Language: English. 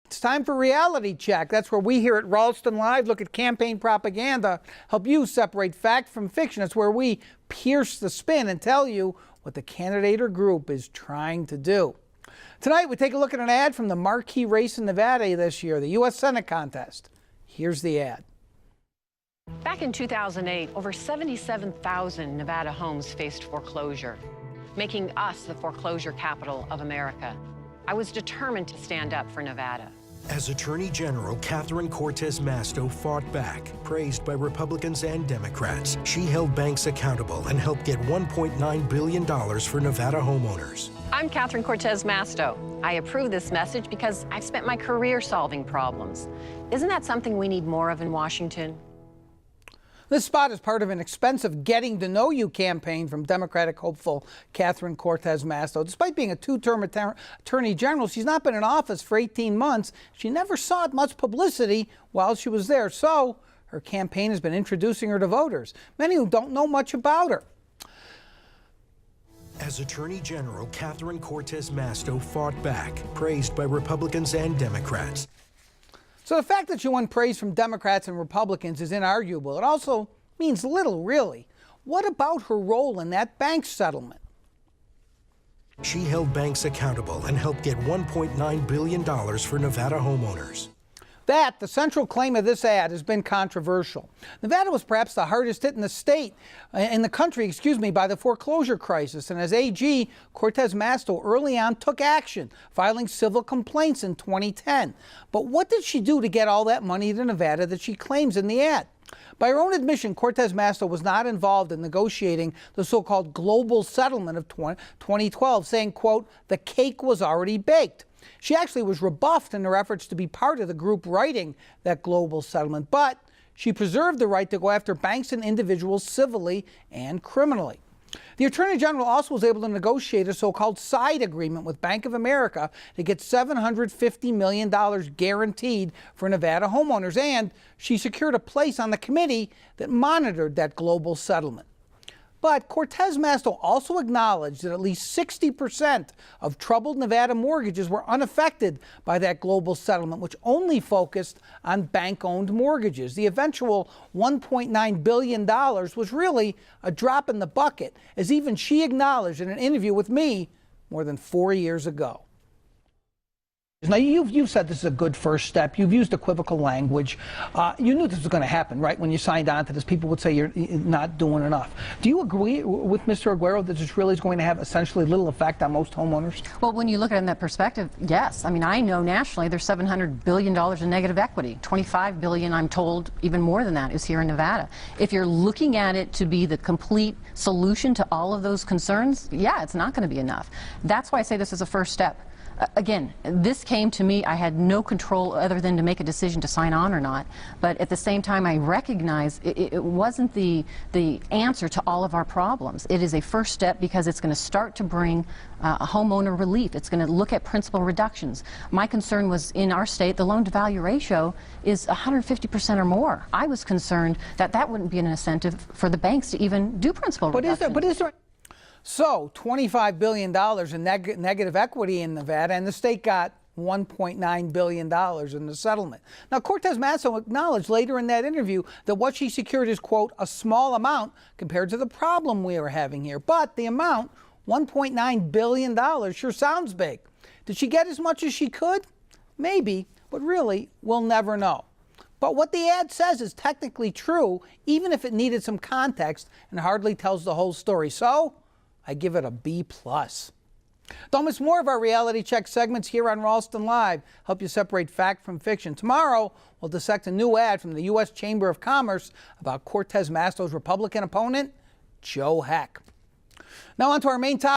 It's time for Reality Check. That's where we here at Ralston Live look at campaign propaganda, help you separate fact from fiction. It's where we pierce the spin and tell you what the candidate or group is trying to do. Tonight, we take a look at an ad from the marquee race in Nevada this year, the U.S. Senate contest. Here's the ad. Back in 2008, over 77,000 Nevada homes faced foreclosure, making us the foreclosure capital of America. I was determined to stand up for Nevada. As Attorney General, Catherine Cortez Masto fought back, praised by Republicans and Democrats. She held banks accountable and helped get $1.9 billion for Nevada homeowners. I'm Catherine Cortez Masto. I approve this message because I've spent my career solving problems. Isn't that something we need more of in Washington? This spot is part of an expensive Getting to Know You campaign from Democratic hopeful Catherine Cortez Masto. Despite being a two-term attorney general, she's not been in office for 18 months. She never sought much publicity while she was there. So her campaign has been introducing her to voters, many who don't know much about her. As Attorney General, Catherine Cortez Masto fought back, praised by Republicans and Democrats. So the fact that she won praise from Democrats and Republicans is inarguable. It also means little, really. What about her role in that bank settlement? She held banks accountable and helped get $1.9 billion for Nevada homeowners. That, the central claim of this ad, has been controversial. Nevada was perhaps the hardest hit in the country, by the foreclosure crisis. And as AG, Cortez Masto early on took action, filing civil complaints in 2010. But what did she do to get all that money to Nevada that she claims in the ad? By her own admission, Cortez Masto was not involved in negotiating the so-called global settlement of 2012, saying, quote, the cake was already baked. She actually was rebuffed in her efforts to be part of the group writing that global settlement, but she preserved the right to go after banks and individuals civilly and criminally. The Attorney General also was able to negotiate a so-called side agreement with Bank of America to get $750 million guaranteed for Nevada homeowners, and she secured a place on the committee that monitored that global settlement. But Cortez Masto also acknowledged that at least 60% of troubled Nevada mortgages were unaffected by that global settlement, which only focused on bank-owned mortgages. The eventual $1.9 billion was really a drop in the bucket, as even she acknowledged in an interview with me more than 4 years ago. Now, you've said this is a good first step. You've used equivocal language. You knew this was going to happen, right? When you signed on to this, people would say you're not doing enough. Do you agree with Mr. Aguero that this really is going to have essentially little effect on most homeowners? Well, when you look at it in that perspective, yes. I mean, I know nationally there's $700 billion in negative equity. $25 billion, I'm told, even more than that, is here in Nevada. If you're looking at it to be the complete solution to all of those concerns, yeah, it's not going to be enough. That's why I say this is a first step. Again, this came to me, I had no control other than to make a decision to sign on or not, but at the same time I recognize it wasn't the answer to all of our problems. It is a first step because it's going to start to bring a homeowner relief. It's going to look at principal reductions. My concern was in our state, the loan-to-value ratio is 150% or more. I was concerned that that wouldn't be an incentive for the banks to even do principal reductions. But is there So $25 billion in negative equity in Nevada, and the state got $1.9 billion in the settlement. Now, Cortez Masto acknowledged later in that interview that what she secured is, quote, a small amount compared to the problem we were having here. But the amount, $1.9 billion, sure sounds big. Did she get as much as she could? Maybe, but really, we'll never know. But what the ad says is technically true, even if it needed some context and hardly tells the whole story. So I give it a B+. Don't miss more of our Reality Check segments here on Ralston Live. Help you separate fact from fiction. Tomorrow, we'll dissect a new ad from the U.S. Chamber of Commerce about Cortez Masto's Republican opponent, Joe Heck. Now on to our main topic.